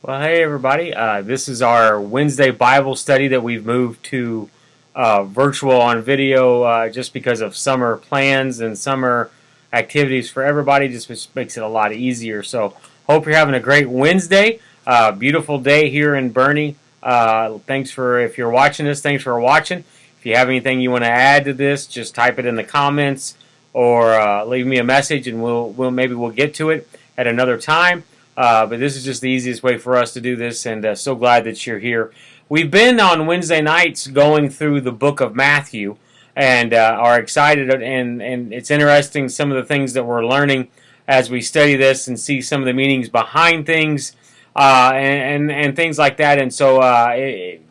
Well, hey everybody. This is our Wednesday Bible study that we've moved to virtual on video just because of summer plans and summer activities for everybody. Just makes it a lot easier. So, hope you're having a great Wednesday. Beautiful day here in Boerne. Thanks for if you're watching this. Thanks for watching. If you have anything you want to add to this, just type it in the comments or leave me a message, and we'll get to it at another time. But this is just the easiest way for us to do this, and so glad that you're here. We've been on Wednesday nights going through the book of Matthew, and are excited, and it's interesting some of the things that we're learning as we study this and see some of the meanings behind things, and things like that. And so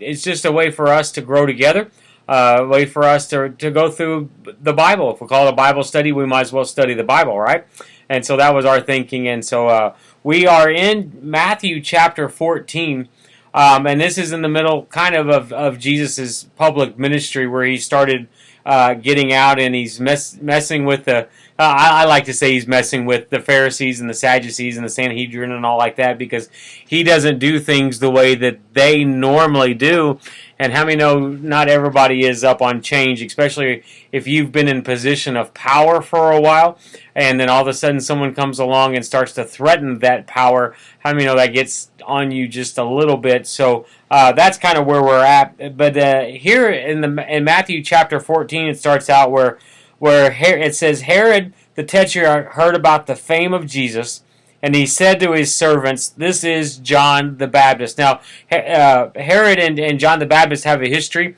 it's just a way for us to grow together, a way for us to go through the Bible. If we call it a Bible study, we might as well study the Bible, right? And so that was our thinking. And so we are in Matthew chapter 14. And this is in the middle kind of Jesus' public ministry where he started getting out, and he's messing with the, I like to say he's messing with the Pharisees and the Sadducees and the Sanhedrin and all like that, because he doesn't do things the way that they normally do. And how many know not everybody is up on change, especially if you've been in position of power for a while, and then all of a sudden someone comes along and starts to threaten that power. How many know that gets on you just a little bit? So that's kind of where we're at. But here in Matthew chapter 14, it starts out where it says, Herod the Tetrarch heard about the fame of Jesus, and he said to his servants, "This is John the Baptist." Now, Herod and John the Baptist have a history.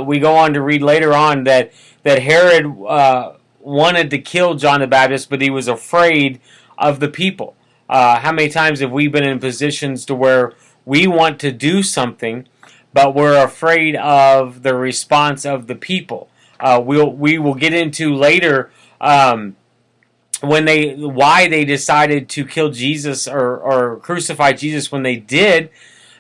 We go on to read later on that Herod wanted to kill John the Baptist, but he was afraid of the people. How many times have we been in positions to where we want to do something, but we're afraid of the response of the people? We will get into later why they decided to kill Jesus or crucify Jesus when they did,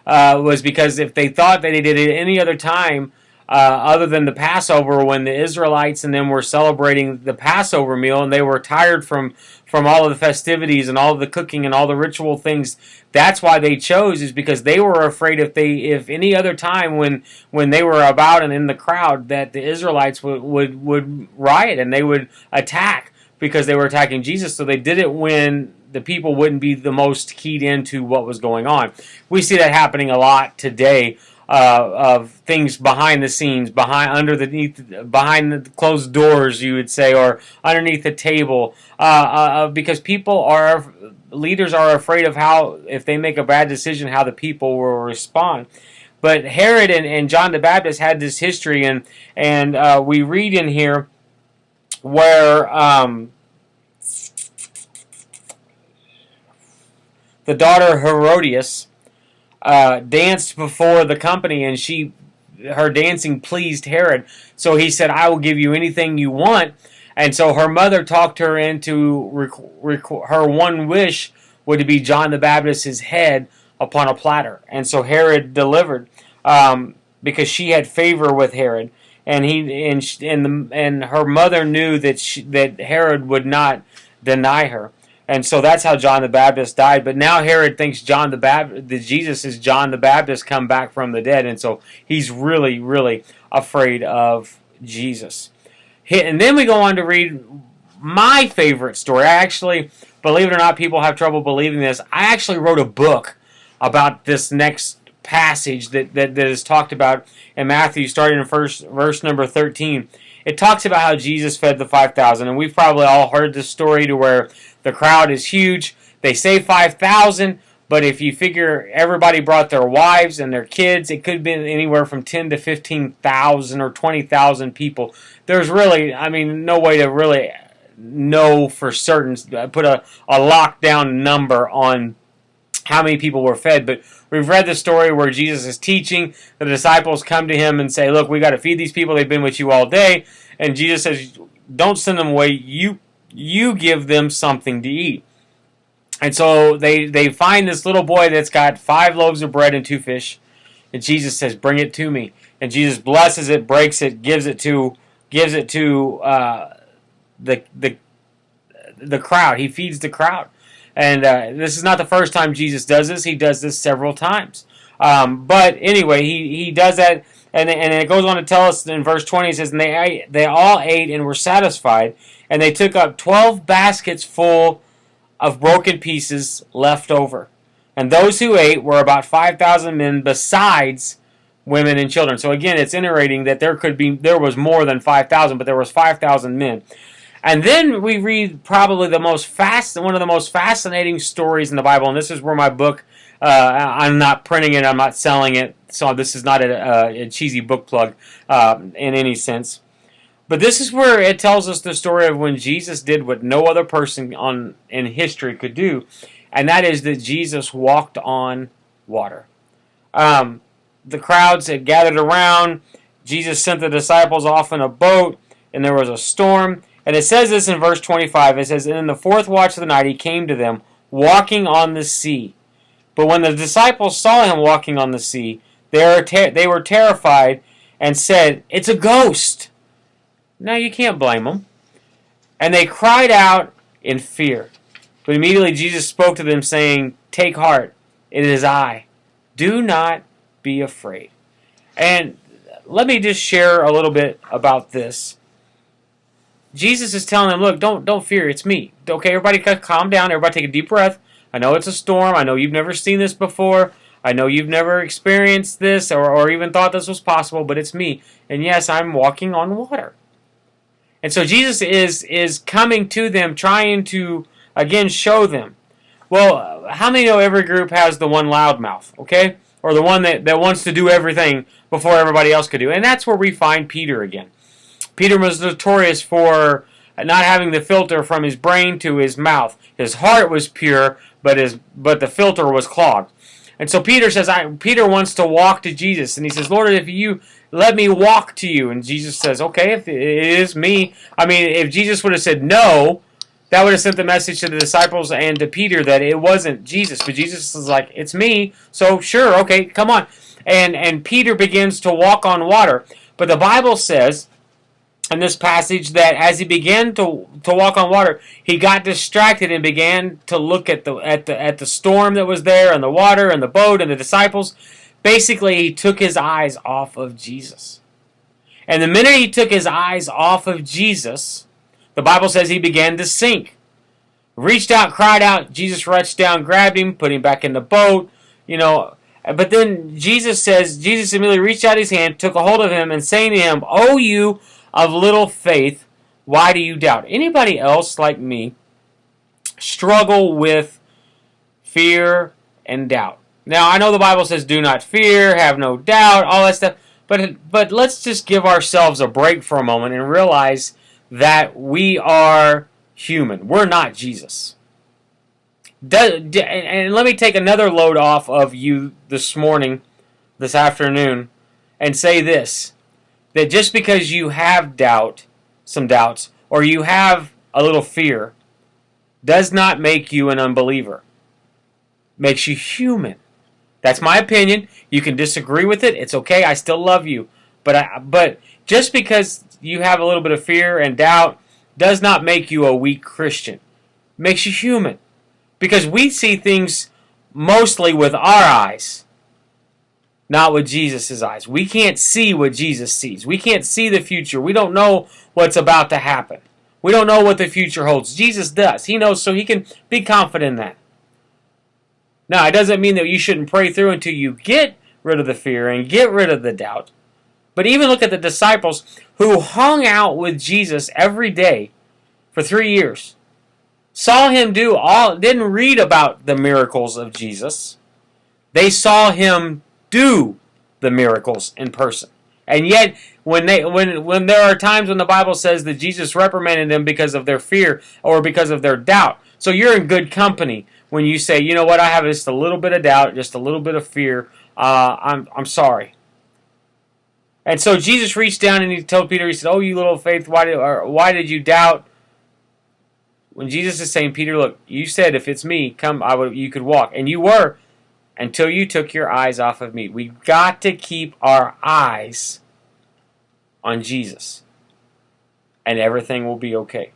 was because if they thought that they did it any other time other than the Passover, when the Israelites and them were celebrating the Passover meal, and they were tired from all of the festivities and all of the cooking and all the ritual things, that's why they chose, is because they were afraid if any other time when they were about and in the crowd, that the Israelites would riot and they would attack, because they were attacking Jesus. So they did it when the people wouldn't be the most keyed into what was going on. We see that happening a lot today, of things behind the scenes, behind the closed doors, you would say, or underneath the table, because leaders are afraid of how, if they make a bad decision, how the people will respond. But Herod and John the Baptist had this history, and we read in here where the daughter Herodias danced before the company, and her dancing pleased Herod. So he said, "I will give you anything you want." And so her mother talked her into her one wish would be John the Baptist's head upon a platter. And so Herod delivered, because she had favor with Herod. And her mother knew that Herod would not deny her, and so that's how John the Baptist died. But now Herod thinks that Jesus is John the Baptist come back from the dead, and so he's really, really afraid of Jesus. And then we go on to read my favorite story. I actually, believe it or not, people have trouble believing this, I actually wrote a book about this next passage that is talked about in Matthew, starting in verse number 13. It talks about how Jesus fed the 5,000, and we've probably all heard this story, to where the crowd is huge. They say 5,000, but if you figure everybody brought their wives and their kids, it could be anywhere from 10 to 15,000 or 20,000 people. There's really, no way to really know for certain, put a lockdown number on how many people were fed. But we've read the story where Jesus is teaching. The disciples come to him and say, "Look, we got to feed these people. They've been with you all day." And Jesus says, "Don't send them away. You give them something to eat." And so they find this little boy that's got 5 loaves of bread and 2 fish. And Jesus says, "Bring it to me." And Jesus blesses it, breaks it, gives it to the crowd. He feeds the crowd. And this is not the first time Jesus does this. He does this several times. But anyway, he does that. And it goes on to tell us in verse 20, it says, and they all ate and were satisfied, and they took up 12 baskets full of broken pieces left over. And those who ate were about 5,000 men besides women and children. So again, it's iterating that there was more than 5,000, but there was 5,000 men. And then we read probably one of the most fascinating stories in the Bible, and this is where my book, I'm not printing it, I'm not selling it, so this is not a cheesy book plug in any sense. But this is where it tells us the story of when Jesus did what no other person in history could do, and that is that Jesus walked on water. The crowds had gathered around. Jesus sent the disciples off in a boat, and there was a storm. And it says this in verse 25. It says, and in the fourth watch of the night he came to them, walking on the sea. But when the disciples saw him walking on the sea, they were terrified and said, it's a ghost. Now you can't blame them. And they cried out in fear. But immediately Jesus spoke to them, saying, take heart, it is I. Do not be afraid. And let me just share a little bit about this. Jesus is telling them, look, don't fear, it's me. Okay, everybody calm down, everybody take a deep breath. I know it's a storm, I know you've never seen this before, I know you've never experienced this or even thought this was possible, but it's me. And yes, I'm walking on water. And so Jesus is coming to them, trying to, again, show them. Well, how many know every group has the one loudmouth, okay? Or the one that wants to do everything before everybody else could do. And that's where we find Peter again. Peter was notorious for not having the filter from his brain to his mouth. His heart was pure, but the filter was clogged. And so Peter says, Peter wants to walk to Jesus. And he says, Lord, if you let me walk to you. And Jesus says, okay, if it is me. I mean, if Jesus would have said no, that would have sent the message to the disciples and to Peter that it wasn't Jesus. But Jesus is like, it's me. So sure, okay, come on. And Peter begins to walk on water. But the Bible says in this passage that as he began to walk on water, he got distracted and began to look at the storm that was there and the water and the boat and the disciples. Basically, he took his eyes off of Jesus. And the minute he took his eyes off of Jesus, the Bible says he began to sink. Reached out, cried out, Jesus reached down, grabbed him, put him back in the boat, But then Jesus immediately reached out his hand, took a hold of him, and saying to him, "O you of little faith, why do you doubt?" Anybody else like me struggle with fear and doubt? Now, I know the Bible says do not fear, have no doubt, all that stuff, but let's just give ourselves a break for a moment and realize that we are human. We're not Jesus. And let me take another load off of you this afternoon, and say this, that just because you have some doubts, or you have a little fear, does not make you an unbeliever. Makes you human. That's my opinion. You can disagree with it. It's okay. I still love you. But just because you have a little bit of fear and doubt does not make you a weak Christian. Makes you human. Because we see things mostly with our eyes, not with Jesus' eyes. We can't see what Jesus sees. We can't see the future. We don't know what's about to happen. We don't know what the future holds. Jesus does. He knows, so he can be confident in that. Now, it doesn't mean that you shouldn't pray through until you get rid of the fear and get rid of the doubt. But even look at the disciples who hung out with Jesus every day for 3 years. Saw him didn't read about the miracles of Jesus. They saw him do the miracles in person. And yet, when there are times when the Bible says that Jesus reprimanded them because of their fear or because of their doubt. So you're in good company when you say, you know what, I have just a little bit of doubt, just a little bit of fear. I'm sorry. And so Jesus reached down and he told Peter, he said, "Oh, you little faith, why did you doubt?" When Jesus is saying, Peter, look, you said if it's me, come, you could walk. And you were, until you took your eyes off of me. We've got to keep our eyes on Jesus. And everything will be okay.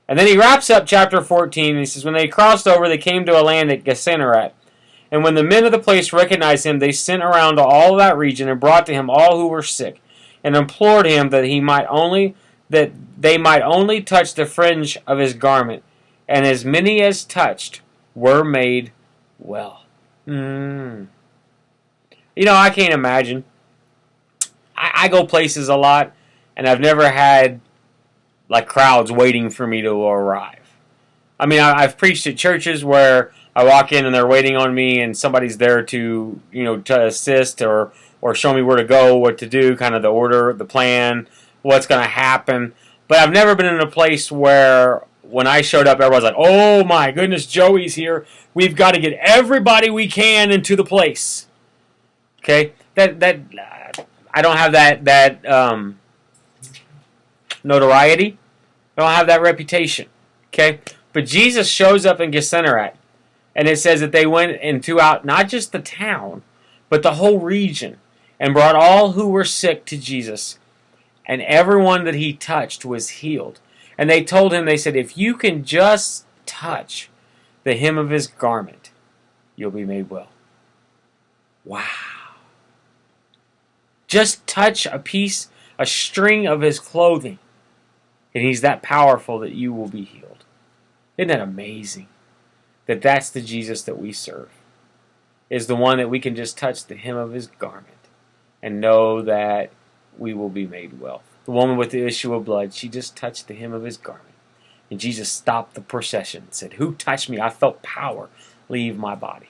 And then he wraps up chapter 14, and he says, when they crossed over, they came to a land at Gennesaret. And when the men of the place recognized him, they sent around to all that region and brought to him all who were sick, and implored him that they might only touch the fringe of his garment. And as many as touched were made well. You know, I can't imagine. I go places a lot, and I've never had like crowds waiting for me to arrive. I mean, I've preached at churches where I walk in and they're waiting on me, and somebody's there to, you know, to assist or show me where to go, what to do, kind of the order, the plan, what's going to happen. But I've never been in a place where when I showed up, everyone's like, "Oh my goodness, Joey's here. We've got to get everybody we can into the place." Okay, that I don't have that notoriety. I don't have that reputation. Okay, but Jesus shows up in Gennesaret, and it says that they went and throughout not just the town, but the whole region, and brought all who were sick to Jesus, and everyone that he touched was healed. And they told him, they said, if you can just touch the hem of his garment, you'll be made well. Wow. Just touch a string of his clothing, and he's that powerful that you will be healed. Isn't that amazing? That's the Jesus that we serve. Is the one that we can just touch the hem of his garment and know that we will be made well. The woman with the issue of blood, she just touched the hem of his garment. And Jesus stopped the procession and said, "Who touched me? I felt power leave my body."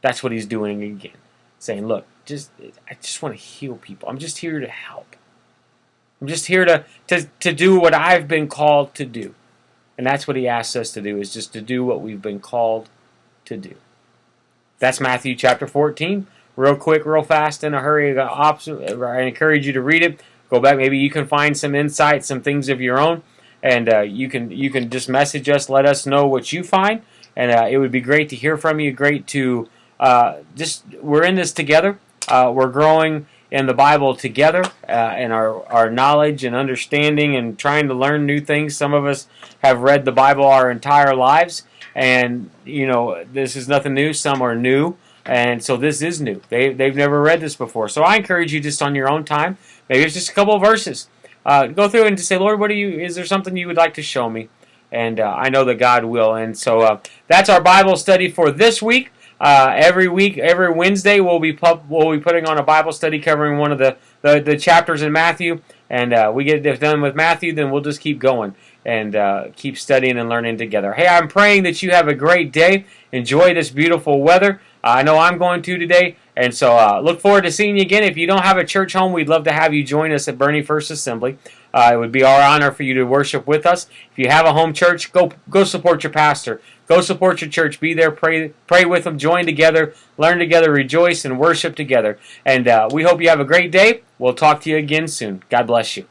That's what he's doing again. Saying, look, I just want to heal people. I'm just here to help. I'm just here to do what I've been called to do. And that's what he asks us to do, is just to do what we've been called to do. That's Matthew chapter 14. Real quick, real fast, in a hurry. I encourage you to read it. Go back. Maybe you can find some insight, some things of your own. And you can just message us. Let us know what you find. And it would be great to hear from you. Great to we're in this together. We're growing in the Bible together, and our knowledge and understanding and trying to learn new things. Some of us have read the Bible our entire lives, and you know, this is nothing new. Some are new, and so this is new. They've never read this before. So I encourage you, just on your own time, maybe it's just a couple of verses, go through and just say, Lord, is there something you would like to show me? And I know that God will. And so that's our Bible study for this week. Every week, every Wednesday, we'll be putting on a Bible study covering one of the chapters in Matthew. And we get done with Matthew, then we'll just keep going and keep studying and learning together. Hey, I'm praying that you have a great day. Enjoy this beautiful weather. I know I'm going to today. And so look forward to seeing you again. If you don't have a church home, we'd love to have you join us at Bernie First Assembly. It would be our honor for you to worship with us. If you have a home church, go support your pastor. Go support your church. Be there, pray with them, join together, learn together, rejoice, and worship together. And we hope you have a great day. We'll talk to you again soon. God bless you.